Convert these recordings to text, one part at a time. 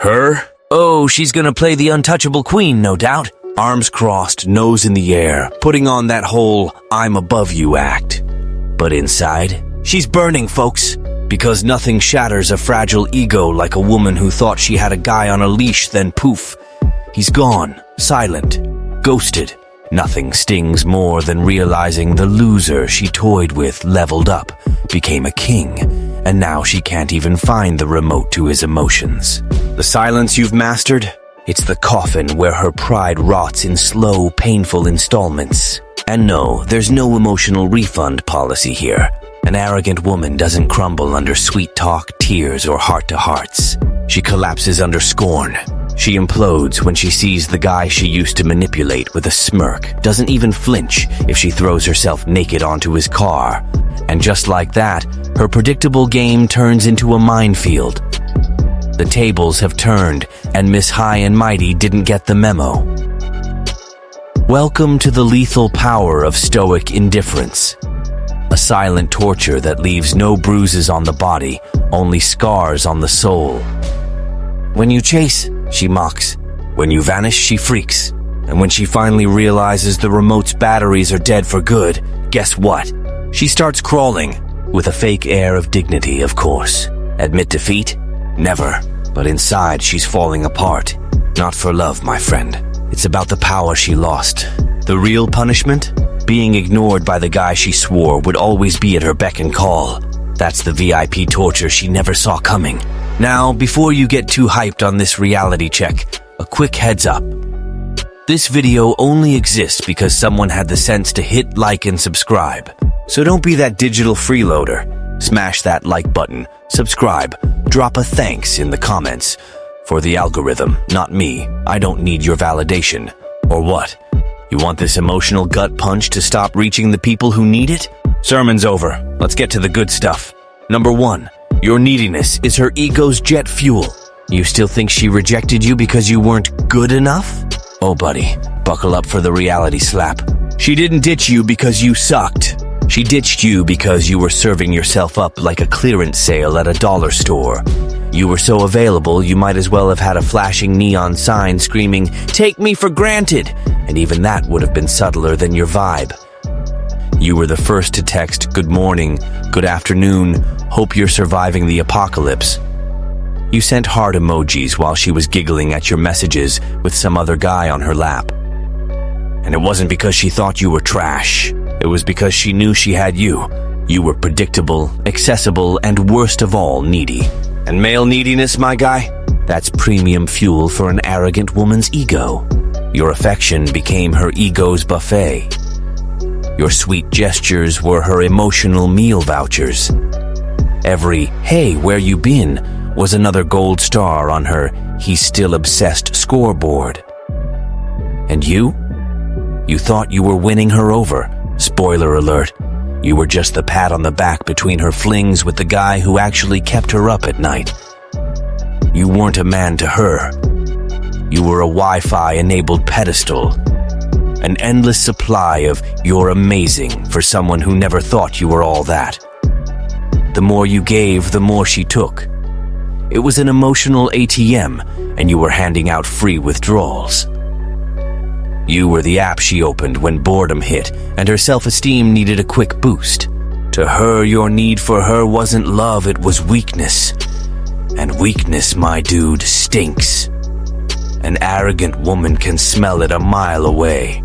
Her? Oh, she's gonna play the untouchable queen, no doubt. Arms crossed, nose in the air, putting on that whole I'm above you act. But inside, she's burning, folks. Because nothing shatters a fragile ego like a woman who thought she had a guy on a leash, then poof. He's gone, silent, ghosted. Nothing stings more than realizing the loser she toyed with leveled up, became a king, and now she can't even find the remote to his emotions. The silence you've mastered? It's the coffin where her pride rots in slow, painful installments. And no, there's no emotional refund policy here. An arrogant woman doesn't crumble under sweet talk, tears, or heart-to-hearts. She collapses under scorn. She implodes when she sees the guy she used to manipulate with a smirk, doesn't even flinch if she throws herself naked onto his car. And just like that, her predictable game turns into a minefield. The tables have turned, and Miss High and Mighty didn't get the memo. Welcome to the lethal power of Stoic indifference. A silent torture that leaves no bruises on the body, only scars on the soul. When you chase, she mocks. When you vanish, she freaks. And when she finally realizes the remote's batteries are dead for good, guess what? She starts crawling, with a fake air of dignity, of course. Admit defeat? Never. But inside, she's falling apart. Not for love, my friend. It's about the power she lost. The real punishment? Being ignored by the guy she swore would always be at her beck and call. That's the VIP torture she never saw coming. Now, before you get too hyped on this reality check, a quick heads up. This video only exists because someone had the sense to hit like and subscribe. So don't be that digital freeloader. Smash that like button, subscribe, drop a thanks in the comments. For the algorithm, not me. I don't need your validation. Or what? You want this emotional gut punch to stop reaching the people who need it? Sermon's over. Let's get to the good stuff. Number 1. Your neediness is her ego's jet fuel. You still think she rejected you because you weren't good enough? Oh, buddy, buckle up for the reality slap. She didn't ditch you because you sucked. She ditched you because you were serving yourself up like a clearance sale at a dollar store. You were so available, you might as well have had a flashing neon sign screaming, "Take me for granted!" And even that would have been subtler than your vibe. You were the first to text, "Good morning, good afternoon, hope you're surviving the apocalypse." You sent heart emojis while she was giggling at your messages with some other guy on her lap. And it wasn't because she thought you were trash. It was because she knew she had you. You were predictable, accessible, and worst of all, needy. And male neediness, my guy? That's premium fuel for an arrogant woman's ego. Your affection became her ego's buffet. Your sweet gestures were her emotional meal vouchers. Every, "Hey, where you been?" was another gold star on her "he's still obsessed" scoreboard. And you? You thought you were winning her over. Spoiler alert. You were just the pat on the back between her flings with the guy who actually kept her up at night. You weren't a man to her. You were a Wi-Fi-enabled pedestal. An endless supply of "you're amazing" for someone who never thought you were all that. The more you gave, the more she took. It was an emotional ATM, and you were handing out free withdrawals. You were the app she opened when boredom hit, and her self-esteem needed a quick boost. To her, your need for her wasn't love, it was weakness. And weakness, my dude, stinks. An arrogant woman can smell it a mile away.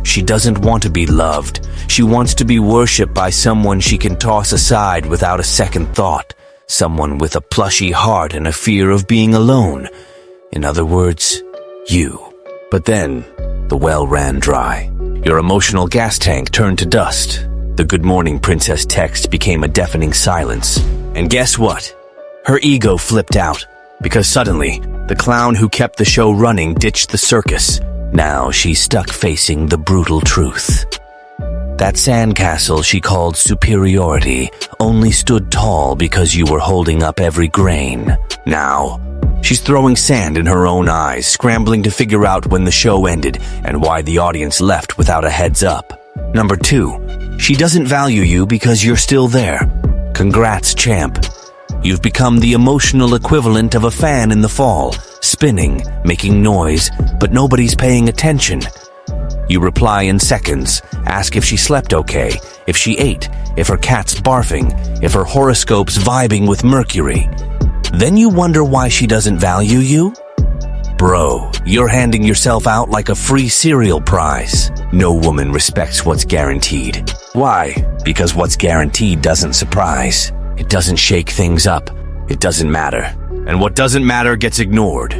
She doesn't want to be loved. She wants to be worshipped by someone she can toss aside without a second thought. Someone with a plushy heart and a fear of being alone. In other words, you. But then, the well ran dry. Your emotional gas tank turned to dust. The "Good morning, princess" text became a deafening silence. And guess what? Her ego flipped out. Because suddenly, the clown who kept the show running ditched the circus. Now she's stuck facing the brutal truth. That sandcastle she called superiority only stood tall because you were holding up every grain. Now, she's throwing sand in her own eyes, scrambling to figure out when the show ended and why the audience left without a heads up. Number 2, she doesn't value you because you're still there. Congrats, champ. You've become the emotional equivalent of a fan in the fall, spinning, making noise, but nobody's paying attention. You reply in seconds, ask if she slept okay, if she ate, if her cat's barfing, if her horoscope's vibing with Mercury. Then you wonder why she doesn't value you? Bro, you're handing yourself out like a free cereal prize. No woman respects what's guaranteed. Why? Because what's guaranteed doesn't surprise. It doesn't shake things up. It doesn't matter. And what doesn't matter gets ignored.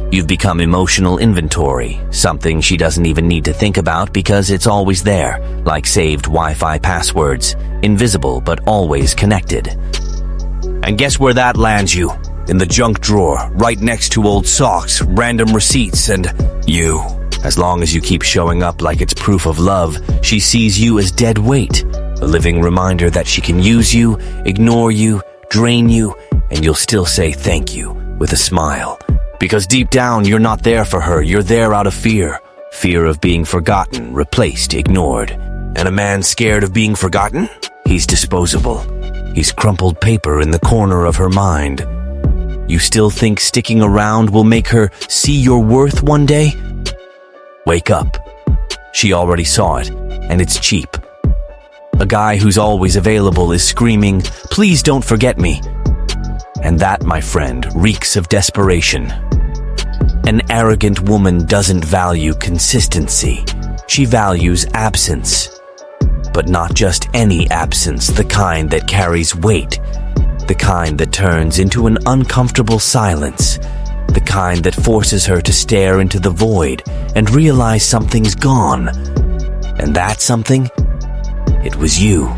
You've become emotional inventory, something she doesn't even need to think about because it's always there, like saved Wi-Fi passwords, invisible but always connected. And guess where that lands you? In the junk drawer, right next to old socks, random receipts, and you. As long as you keep showing up like it's proof of love, she sees you as dead weight, a living reminder that she can use you, ignore you, drain you, and you'll still say thank you with a smile. Because deep down, you're not there for her, you're there out of fear. Fear of being forgotten, replaced, ignored. And a man scared of being forgotten? He's disposable. He's crumpled paper in the corner of her mind. You still think sticking around will make her see your worth one day? Wake up. She already saw it, and it's cheap. A guy who's always available is screaming, "Please don't forget me." And that, my friend, reeks of desperation. An arrogant woman doesn't value consistency. She values absence. But not just any absence, the kind that carries weight. The kind that turns into an uncomfortable silence. The kind that forces her to stare into the void and realize something's gone. And that something? It was you.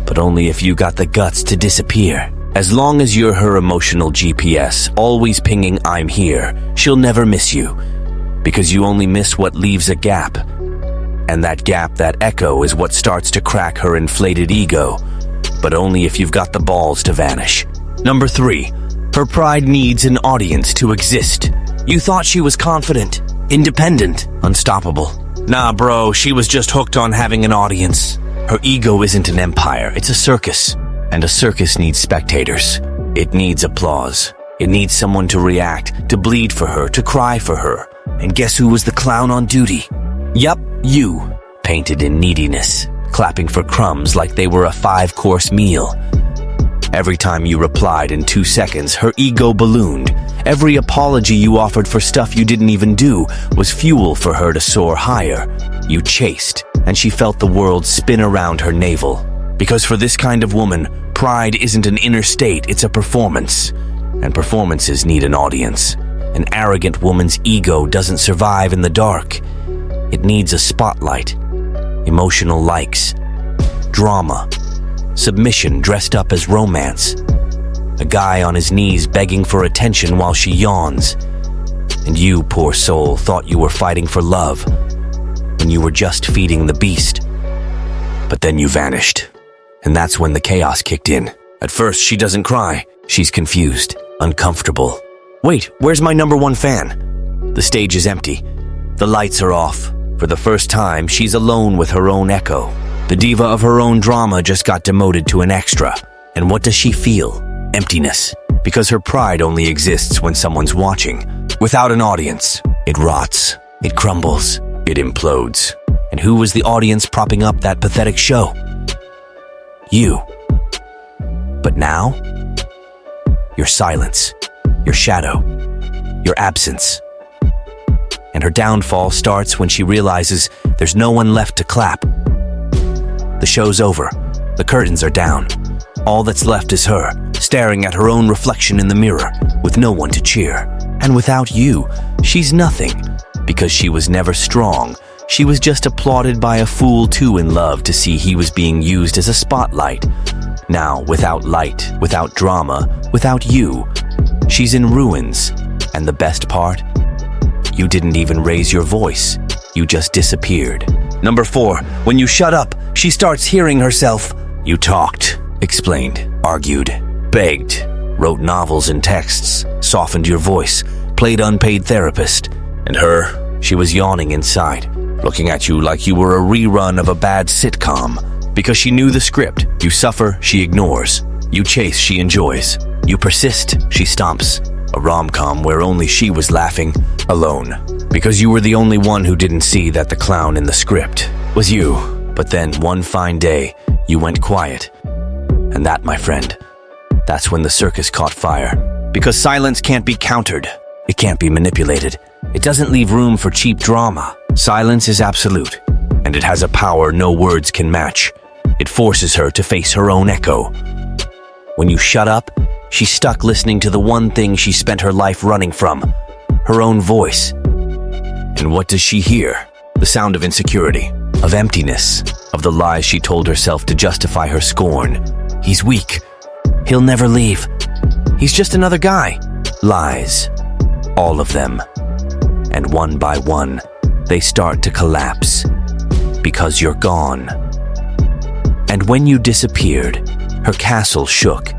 But only if you got the guts to disappear. As long as you're her emotional GPS, always pinging "I'm here," she'll never miss you. Because you only miss what leaves a gap. And that gap, that echo, is what starts to crack her inflated ego. But only if you've got the balls to vanish. Number 3. Her pride needs an audience to exist. You thought she was confident, independent, unstoppable. Nah, bro, she was just hooked on having an audience. Her ego isn't an empire, it's a circus. And a circus needs spectators. It needs applause. It needs someone to react, to bleed for her, to cry for her. And guess who was the clown on duty? Yup, you. Painted in neediness, clapping for crumbs like they were a 5-course meal. Every time you replied in 2 seconds, her ego ballooned. Every apology you offered for stuff you didn't even do was fuel for her to soar higher. You chased, and she felt the world spin around her navel. Because for this kind of woman, pride isn't an inner state, it's a performance. And performances need an audience. An arrogant woman's ego doesn't survive in the dark. It needs a spotlight. Emotional likes. Drama. Submission dressed up as romance. A guy on his knees begging for attention while she yawns. And you, poor soul, thought you were fighting for love when you were just feeding the beast. But then you vanished. And that's when the chaos kicked in. At first, she doesn't cry. She's confused, uncomfortable. Wait, where's my number 1 fan? The stage is empty. The lights are off. For the first time, she's alone with her own echo. The diva of her own drama just got demoted to an extra. And what does she feel? Emptiness. Because her pride only exists when someone's watching. Without an audience, it rots, it crumbles, it implodes. And who was the audience propping up that pathetic show? You. But now, your silence, your shadow, your absence. And her downfall starts when she realizes there's no one left to clap. The show's over. The curtains are down. All that's left is her, staring at her own reflection in the mirror, with no one to cheer. And without you, she's nothing. Because she was never strong. She was just applauded by a fool too in love to see he was being used as a spotlight. Now, without light, without drama, without you, she's in ruins. And the best part? You didn't even raise your voice. You just disappeared. Number 4, when you shut up, she starts hearing herself. You talked, explained, argued, begged, wrote novels and texts, softened your voice, played unpaid therapist. And her, she was yawning inside, looking at you like you were a rerun of a bad sitcom. Because she knew the script. You suffer, she ignores. You chase, she enjoys. You persist, she stomps. A rom-com where only she was laughing, alone. Because you were the only one who didn't see that the clown in the script was you. But then, one fine day, you went quiet. And that, my friend, that's when the circus caught fire. Because silence can't be countered. It can't be manipulated. It doesn't leave room for cheap drama. Silence is absolute, and it has a power no words can match. It forces her to face her own echo. When you shut up, she's stuck listening to the one thing she spent her life running from, her own voice. And what does she hear? The sound of insecurity, of emptiness, of the lies she told herself to justify her scorn. He's weak. He'll never leave. He's just another guy. Lies. All of them. And one by one, they start to collapse. Because you're gone. And when you disappeared, her castle shook.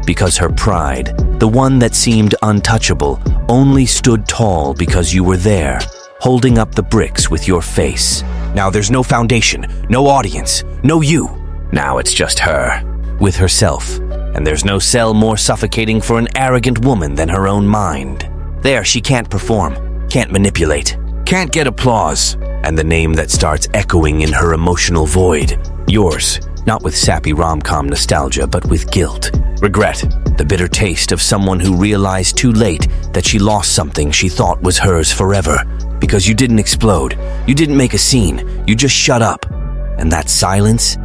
Because her pride, the one that seemed untouchable, only stood tall because you were there, holding up the bricks with your face. Now there's no foundation, no audience, no you. Now it's just her, with herself. And there's no cell more suffocating for an arrogant woman than her own mind. There, she can't perform, can't manipulate, can't get applause. And the name that starts echoing in her emotional void, yours, not with sappy rom-com nostalgia, but with guilt, regret, the bitter taste of someone who realized too late that she lost something she thought was hers forever. Because you didn't explode, you didn't make a scene, you just shut up. And that silence,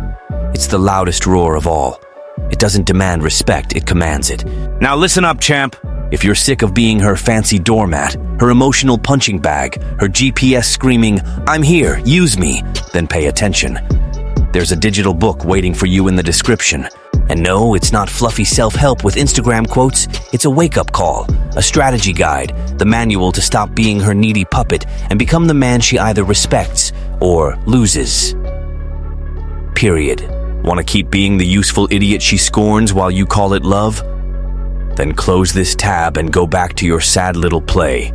it's the loudest roar of all. It doesn't demand respect, it commands it. Now listen up, champ. If you're sick of being her fancy doormat, her emotional punching bag, her GPS screaming, "I'm here, use me," then pay attention. There's a digital book waiting for you in the description. And no, it's not fluffy self-help with Instagram quotes. It's a wake-up call, a strategy guide, the manual to stop being her needy puppet and become the man she either respects or loses. Period. Want to keep being the useful idiot she scorns while you call it love? Then close this tab and go back to your sad little play.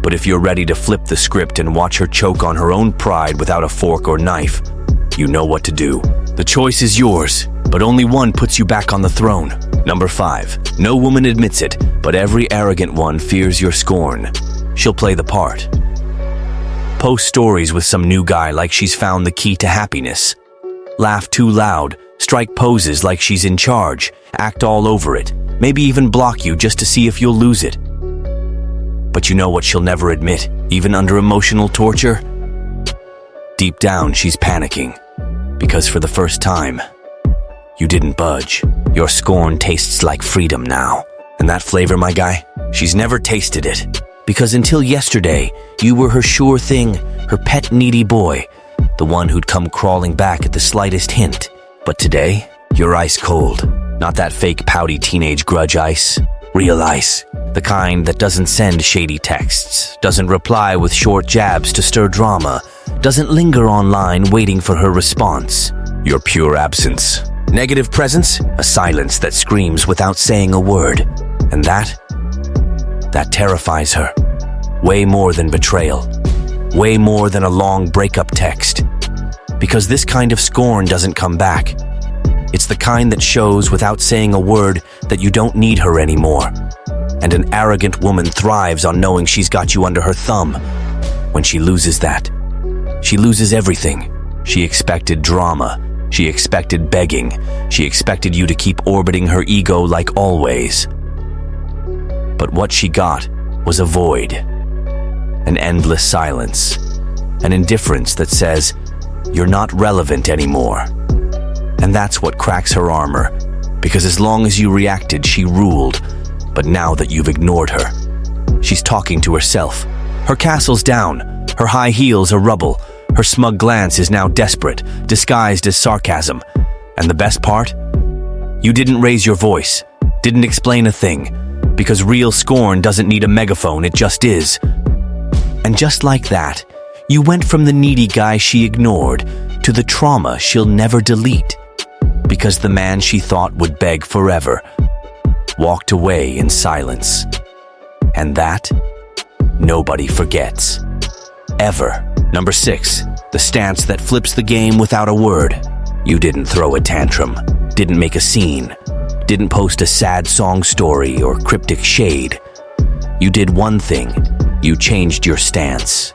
But if you're ready to flip the script and watch her choke on her own pride without a fork or knife, you know what to do. The choice is yours, but only one puts you back on the throne. Number 5. No woman admits it, but every arrogant one fears your scorn. She'll play the part. Post stories with some new guy like she's found the key to happiness. Laugh too loud, strike poses like she's in charge, act all over it, maybe even block you just to see if you'll lose it. But you know what she'll never admit, even under emotional torture? Deep down, she's panicking. Because for the first time, you didn't budge. Your scorn tastes like freedom now. And that flavor, my guy, she's never tasted it. Because until yesterday, you were her sure thing, her pet needy boy, the one who'd come crawling back at the slightest hint. But today, you're ice cold. Not that fake pouty teenage grudge ice. Real ice. The kind that doesn't send shady texts, doesn't reply with short jabs to stir drama, doesn't linger online waiting for her response. Your pure absence. Negative presence, a silence that screams without saying a word. And that terrifies her. Way more than betrayal. Way more than a long breakup text. Because this kind of scorn doesn't come back. It's the kind that shows without saying a word that you don't need her anymore. And an arrogant woman thrives on knowing she's got you under her thumb. When she loses that, she loses everything. She expected drama. She expected begging. She expected you to keep orbiting her ego like always. But what she got was a void. An endless silence. An indifference that says, you're not relevant anymore. And that's what cracks her armor. Because as long as you reacted, she ruled. But now that you've ignored her, she's talking to herself. Her castle's down. Her high heels are rubble. Her smug glance is now desperate, disguised as sarcasm. And the best part? You didn't raise your voice, didn't explain a thing, because real scorn doesn't need a megaphone, it just is. And just like that, you went from the needy guy she ignored to the trauma she'll never delete. Because the man she thought would beg forever walked away in silence. And that, nobody forgets. Ever. Number 6, the stance that flips the game without a word. You didn't throw a tantrum, didn't make a scene. didn't post a sad song story or cryptic shade. You did one thing. You changed your stance.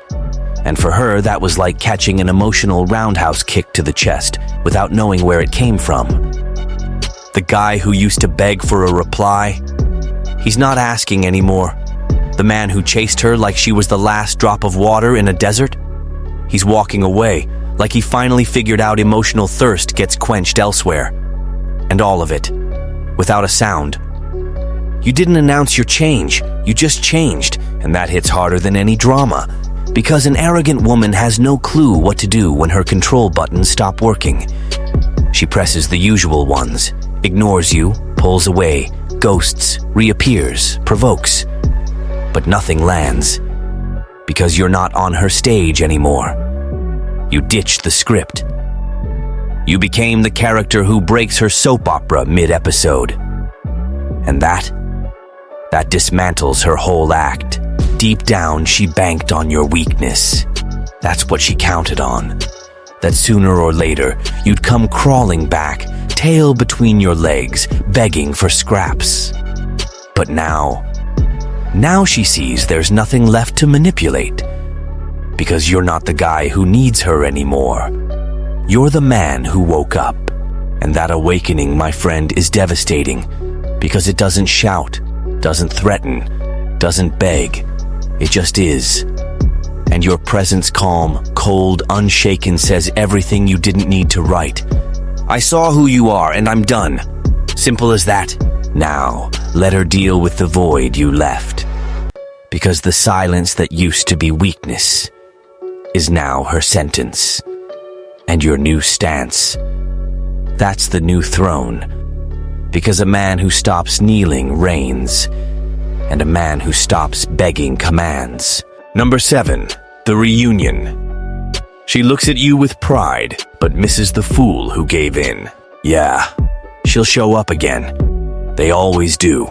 And for her, that was like catching an emotional roundhouse kick to the chest without knowing where it came from. The guy who used to beg for a reply, he's not asking anymore. The man who chased her like she was the last drop of water in a desert, he's walking away like he finally figured out emotional thirst gets quenched elsewhere. And all of it, without a sound. You didn't announce your change, you just changed, and that hits harder than any drama. Because an arrogant woman has no clue what to do when her control buttons stop working. She presses the usual ones, ignores you, pulls away, ghosts, reappears, provokes. But nothing lands. Because you're not on her stage anymore. You ditched the script. You became the character who breaks her soap opera mid-episode. And that dismantles her whole act. Deep down, she banked on your weakness. That's what she counted on. That sooner or later, you'd come crawling back, tail between your legs, begging for scraps. But now she sees there's nothing left to manipulate. Because you're not the guy who needs her anymore. You're the man who woke up. And that awakening, my friend, is devastating. Because it doesn't shout, doesn't threaten, doesn't beg. It just is. And your presence, calm, cold, unshaken, says everything you didn't need to write. I saw who you are, and I'm done. Simple as that. Now, let her deal with the void you left. Because the silence that used to be weakness is now her sentence. And your new stance. That's the new throne. Because a man who stops kneeling reigns. And a man who stops begging commands. Number 7, the reunion. She looks at you with pride, but misses the fool who gave in. Yeah, she'll show up again. They always do.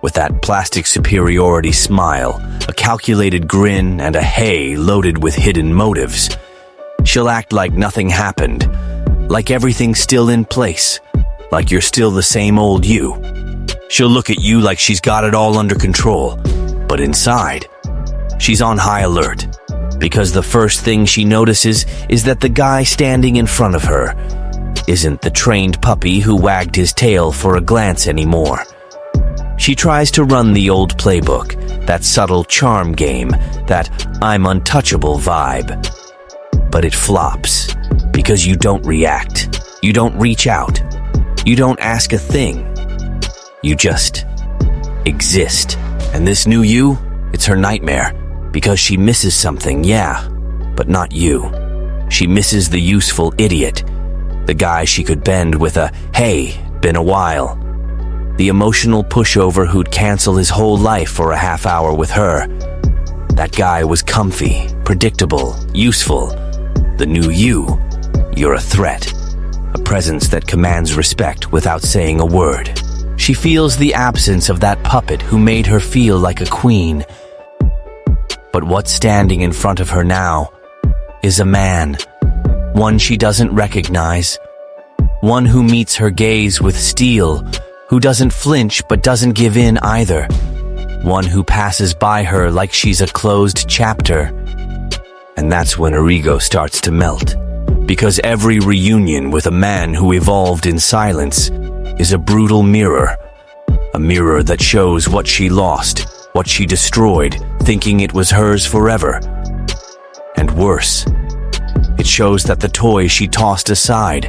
With that plastic superiority smile, a calculated grin, and a hey loaded with hidden motives. She'll act like nothing happened, like everything's still in place, like you're still the same old you. She'll look at you like she's got it all under control, but inside, she's on high alert, because the first thing she notices is that the guy standing in front of her isn't the trained puppy who wagged his tail for a glance anymore. She tries to run the old playbook, that subtle charm game, that I'm untouchable vibe. But it flops, because you don't react, you don't reach out, you don't ask a thing. You just exist. And this new you, it's her nightmare, because she misses something, yeah, but not you. She misses the useful idiot, the guy she could bend with a, hey, been a while. The emotional pushover who'd cancel his whole life for a half hour with her. That guy was comfy, predictable, useful. The new you, you're a threat. A presence that commands respect without saying a word. She feels the absence of that puppet who made her feel like a queen. But what's standing in front of her now is a man. One she doesn't recognize. One who meets her gaze with steel, who doesn't flinch but doesn't give in either. One who passes by her like she's a closed chapter. And that's when her ego starts to melt. Because every reunion with a man who evolved in silence is a brutal mirror. A mirror that shows what she lost, what she destroyed, thinking it was hers forever. And worse, it shows that the toy she tossed aside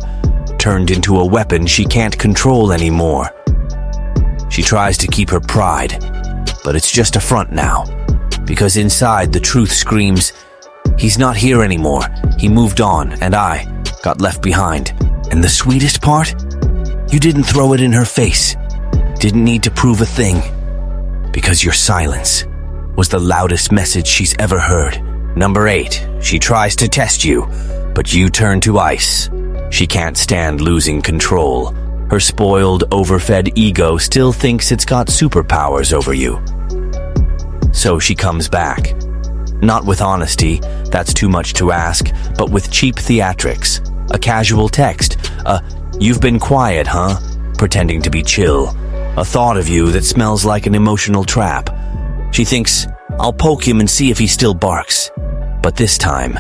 turned into a weapon she can't control anymore. She tries to keep her pride, but it's just a front now. Because inside the truth screams, he's not here anymore, he moved on, and I got left behind. And the sweetest part? You didn't throw it in her face. Didn't need to prove a thing. Because your silence was the loudest message she's ever heard. Number 8, she tries to test you, but you turn to ice. She can't stand losing control. Her spoiled, overfed ego still thinks it's got superpowers over you. So she comes back. Not with honesty, that's too much to ask, but with cheap theatrics. A casual text, you've been quiet, huh? pretending to be chill, a thought of you that smells like an emotional trap. She thinks, I'll poke him and see if he still barks. But this time,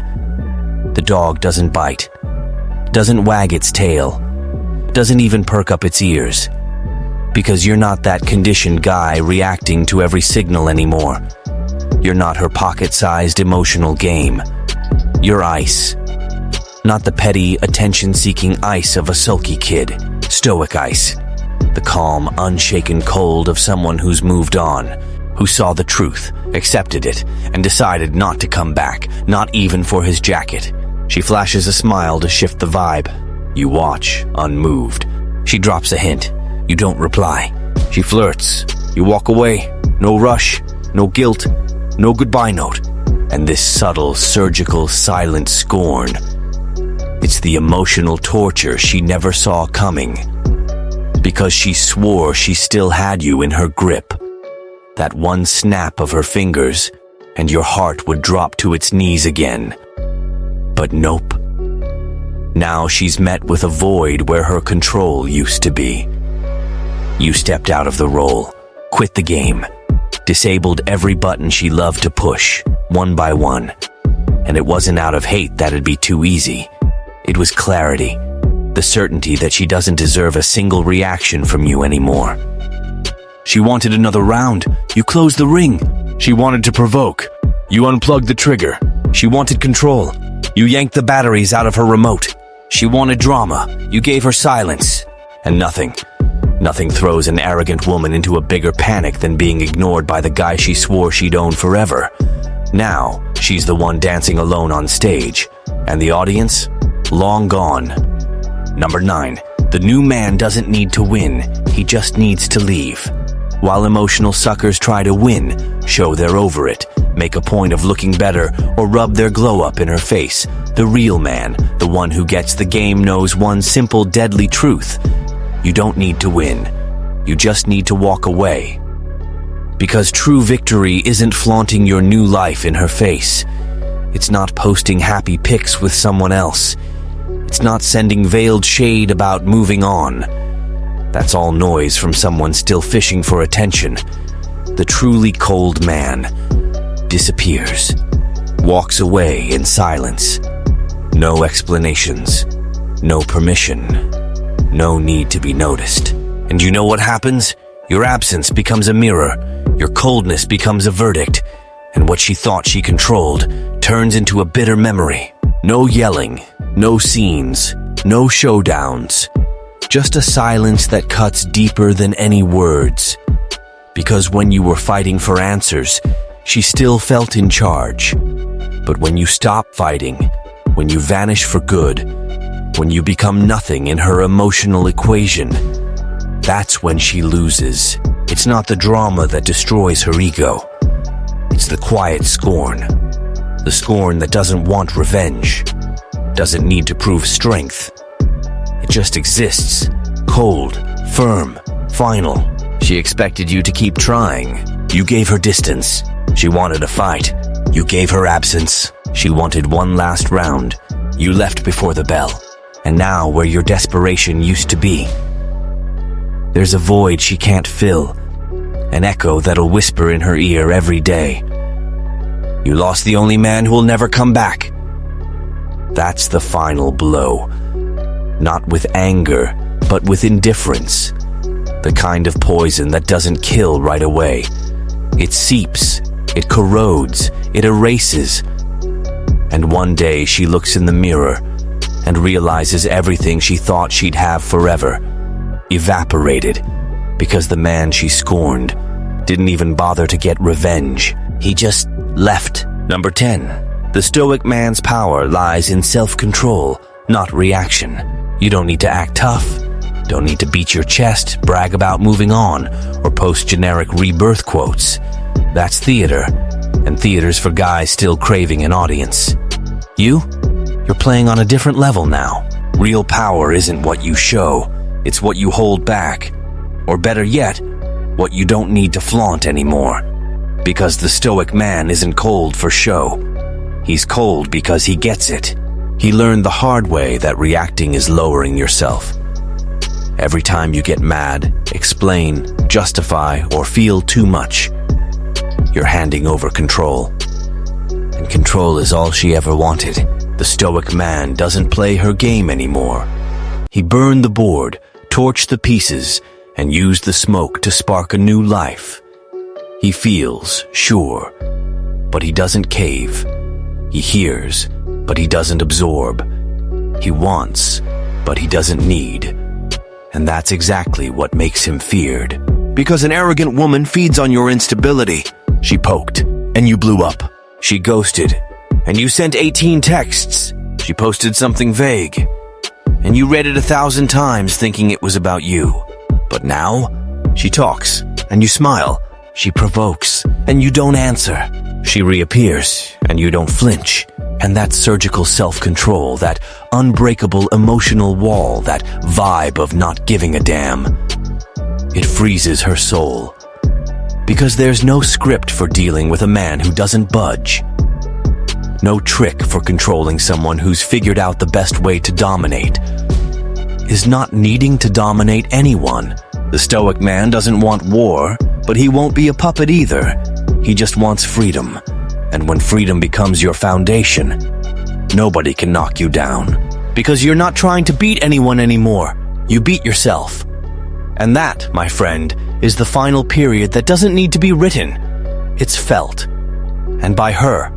the dog doesn't bite, doesn't wag its tail, doesn't even perk up its ears. Because you're not that conditioned guy reacting to every signal anymore. You're not her pocket-sized emotional game. You're ice. Not the petty, attention-seeking ice of a sulky kid. Stoic ice. The calm, unshaken cold of someone who's moved on, who saw the truth, accepted it, and decided not to come back, not even for his jacket. She flashes a smile to shift the vibe. You watch, unmoved. She drops a hint. You don't reply. She flirts. You walk away. No rush, no guilt, no goodbye note. And this subtle, surgical, silent scorn. It's the emotional torture she never saw coming. Because she swore she still had you in her grip. That one snap of her fingers, and your heart would drop to its knees again. But nope. Now she's met with a void where her control used to be. You stepped out of the role, quit the game, disabled every button she loved to push, one by one. And it wasn't out of hate that'd be too easy. It was clarity, the certainty that she doesn't deserve a single reaction from you anymore. She wanted another round. You closed the ring. She wanted to provoke. You unplugged the trigger. She wanted control. You yanked the batteries out of her remote. She wanted drama. You gave her silence. And nothing throws an arrogant woman into a bigger panic than being ignored by the guy she swore she'd own forever. Now, she's the one dancing alone on stage. And the audience? Long gone. Number 9. The new man doesn't need to win. He just needs to leave. While emotional suckers try to win, show they're over it, make a point of looking better, or rub their glow up in her face, the real man, the one who gets the game, knows one simple, deadly truth. You don't need to win. You just need to walk away. Because true victory isn't flaunting your new life in her face. It's not posting happy pics with someone else. It's not sending veiled shade about moving on. That's all noise from someone still fishing for attention. The truly cold man disappears, walks away in silence. No explanations, no permission, no need to be noticed. And you know what happens? Your absence becomes a mirror, your coldness becomes a verdict, and what she thought she controlled turns into a bitter memory. No yelling, no scenes, no showdowns. Just a silence that cuts deeper than any words. Because when you were fighting for answers, she still felt in charge. But when you stop fighting, when you vanish for good, when you become nothing in her emotional equation, that's when she loses. It's not the drama that destroys her ego. It's the quiet scorn. The scorn that doesn't want revenge, doesn't need to prove strength. It just exists, cold, firm, final. She expected you to keep trying. You gave her distance. She wanted a fight. You gave her absence. She wanted one last round. You left before the bell. And now, where your desperation used to be, there's a void she can't fill, an echo that'll whisper in her ear every day. You lost the only man who'll never come back. That's the final blow. Not with anger, but with indifference. The kind of poison that doesn't kill right away. It seeps, it corrodes, it erases. And one day she looks in the mirror and realizes everything she thought she'd have forever evaporated, because the man she scorned didn't even bother to get revenge. He just left. Number 10. The Stoic man's power lies in self-control, not reaction. You don't need to act tough, don't need to beat your chest, brag about moving on, or post generic rebirth quotes. That's theater, and theater's for guys still craving an audience. You're playing on a different level now. Real power isn't what you show, it's what you hold back. Or better yet, what you don't need to flaunt anymore. Because the Stoic man isn't cold for show. He's cold because he gets it. He learned the hard way that reacting is lowering yourself. Every time you get mad, explain, justify, or feel too much, you're handing over control. And control is all she ever wanted. The Stoic man doesn't play her game anymore. He burned the board, torched the pieces, and used the smoke to spark a new life. He feels, sure, but he doesn't cave. He hears, but he doesn't absorb. He wants, but he doesn't need. And that's exactly what makes him feared. Because an arrogant woman feeds on your instability. She poked, and you blew up. She ghosted, and you sent 18 texts. She posted something vague, and you read it 1,000 times thinking it was about you. But now, she talks, and you smile. She provokes, and you don't answer. She reappears, and you don't flinch. And that surgical self-control, that unbreakable emotional wall, that vibe of not giving a damn, it freezes her soul. Because there's no script for dealing with a man who doesn't budge. No trick for controlling someone who's figured out the best way to dominate. Is not needing to dominate anyone. The Stoic man doesn't want war, but he won't be a puppet either. He just wants freedom. And when freedom becomes your foundation, nobody can knock you down. Because you're not trying to beat anyone anymore. You beat yourself. And that, my friend, is the final period that doesn't need to be written. It's felt. And by her,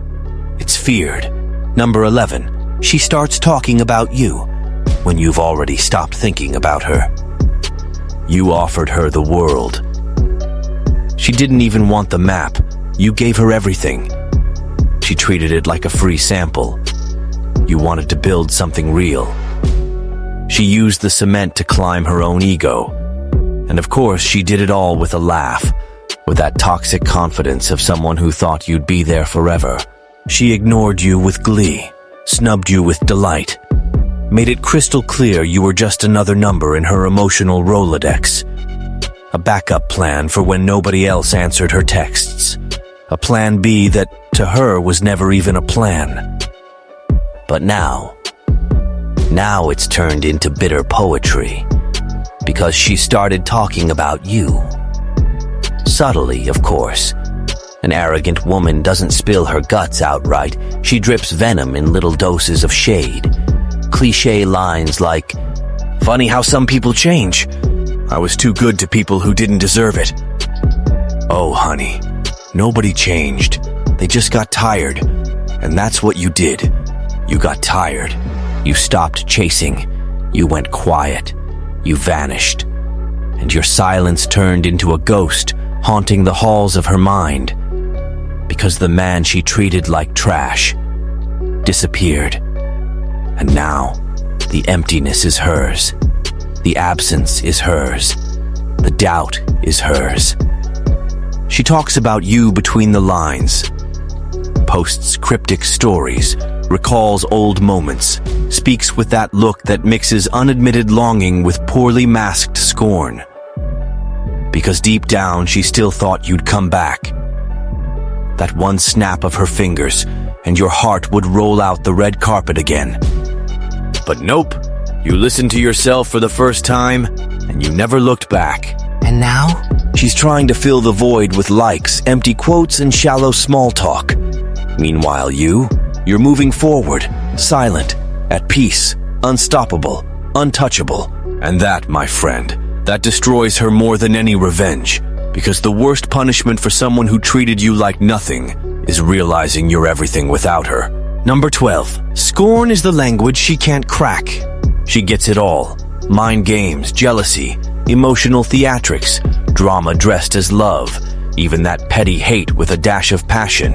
it's feared. Number 11, she starts talking about you when you've already stopped thinking about her. You offered her the world. She didn't even want the map. You gave her everything. She treated it like a free sample. You wanted to build something real. She used the cement to climb her own ego. And of course, she did it all with a laugh, with that toxic confidence of someone who thought you'd be there forever. She ignored you with glee, snubbed you with delight, made it crystal clear you were just another number in her emotional Rolodex. A backup plan for when nobody else answered her texts. A plan B that, to her, was never even a plan. But now it's turned into bitter poetry. Because she started talking about you. Subtly, of course. An arrogant woman doesn't spill her guts outright. She drips venom in little doses of shade. Cliché lines like, "Funny how some people change. I was too good to people who didn't deserve it." Oh, honey, nobody changed. They just got tired. And that's what you did. You got tired. You stopped chasing. You went quiet. You vanished. And your silence turned into a ghost, haunting the halls of her mind. Because the man she treated like trash disappeared. And now, the emptiness is hers. The absence is hers. The doubt is hers. She talks about you between the lines, posts cryptic stories, recalls old moments, speaks with that look that mixes unadmitted longing with poorly masked scorn. Because deep down, she still thought you'd come back. That one snap of her fingers, and your heart would roll out the red carpet again. But nope, you listened to yourself for the first time, and you never looked back. And now? She's trying to fill the void with likes, empty quotes, and shallow small talk. Meanwhile, you're moving forward, silent, at peace, unstoppable, untouchable. And that, my friend, that destroys her more than any revenge. Because the worst punishment for someone who treated you like nothing is realizing you're everything without her. Number 12. Scorn is the language she can't crack. She gets it all. Mind games, jealousy, emotional theatrics, drama dressed as love, even that petty hate with a dash of passion.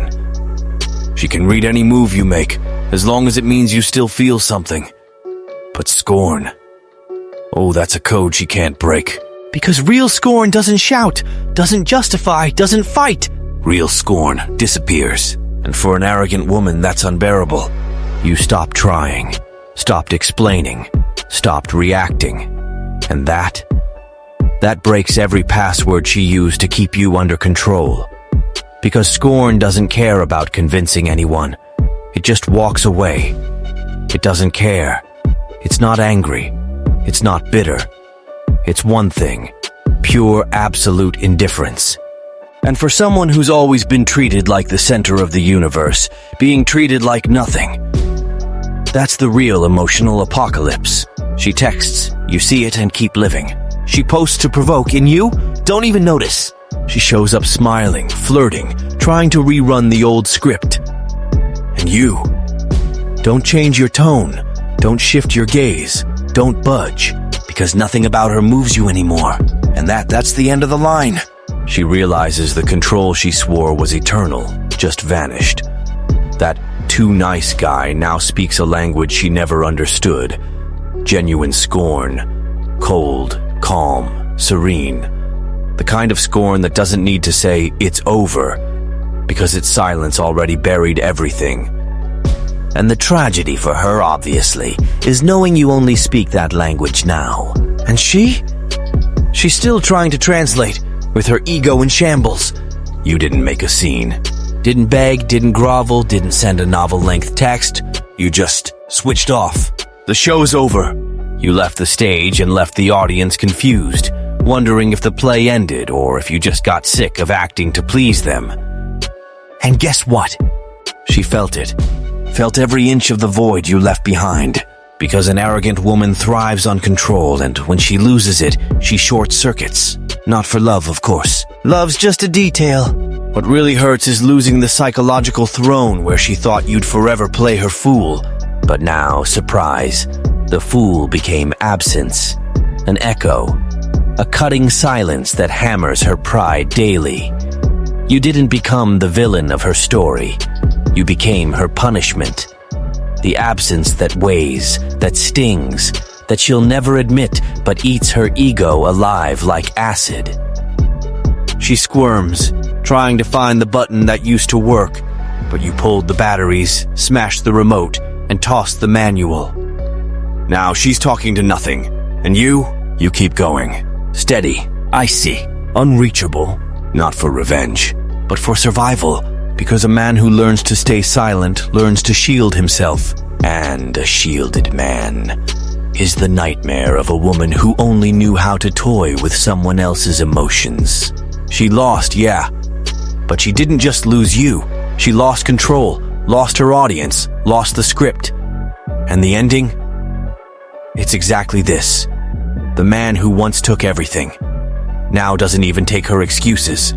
She can read any move you make, as long as it means you still feel something. But scorn, oh, that's a code she can't break. Because real scorn doesn't shout, doesn't justify, doesn't fight. Real scorn disappears. And for an arrogant woman, that's unbearable. You stopped trying, stopped explaining, stopped reacting. And that breaks every password she used to keep you under control. Because scorn doesn't care about convincing anyone. It just walks away. It doesn't care. It's not angry. It's not bitter. It's one thing: pure, absolute indifference. And for someone who's always been treated like the center of the universe, being treated like nothing, that's the real emotional apocalypse. She texts, you see it and keep living. She posts to provoke, and you don't even notice. She shows up smiling, flirting, trying to rerun the old script. And you don't change your tone, don't shift your gaze, don't budge, because nothing about her moves you anymore. And that's the end of the line. She realizes the control she swore was eternal just vanished. That too nice guy now speaks a language she never understood. Genuine scorn. Cold, calm, serene. The kind of scorn that doesn't need to say, it's over, because its silence already buried everything. And the tragedy for her, obviously, is knowing you only speak that language now. And she's still trying to translate, with her ego in shambles. You didn't make a scene. Didn't beg, didn't grovel, didn't send a novel-length text. You just switched off. The show's over. You left the stage and left the audience confused, wondering if the play ended or if you just got sick of acting to please them. And guess what? She felt it. Felt every inch of the void you left behind. Because an arrogant woman thrives on control, and when she loses it, she short-circuits. Not for love, of course. Love's just a detail. What really hurts is losing the psychological throne where she thought you'd forever play her fool. But now, surprise, the fool became absence. An echo. A cutting silence that hammers her pride daily. You didn't become the villain of her story. You became her punishment. The absence that weighs, that stings, that she'll never admit but eats her ego alive like acid. She squirms, trying to find the button that used to work, but you pulled the batteries, smashed the remote, and tossed the manual. Now she's talking to nothing, and you keep going. Steady, icy, unreachable, not for revenge, but for survival, because a man who learns to stay silent learns to shield himself, and a shielded man is the nightmare of a woman who only knew how to toy with someone else's emotions. She lost, yeah, but she didn't just lose you. She lost control, lost her audience, lost the script. And the ending? It's exactly this. The man who once took everything now doesn't even take her excuses.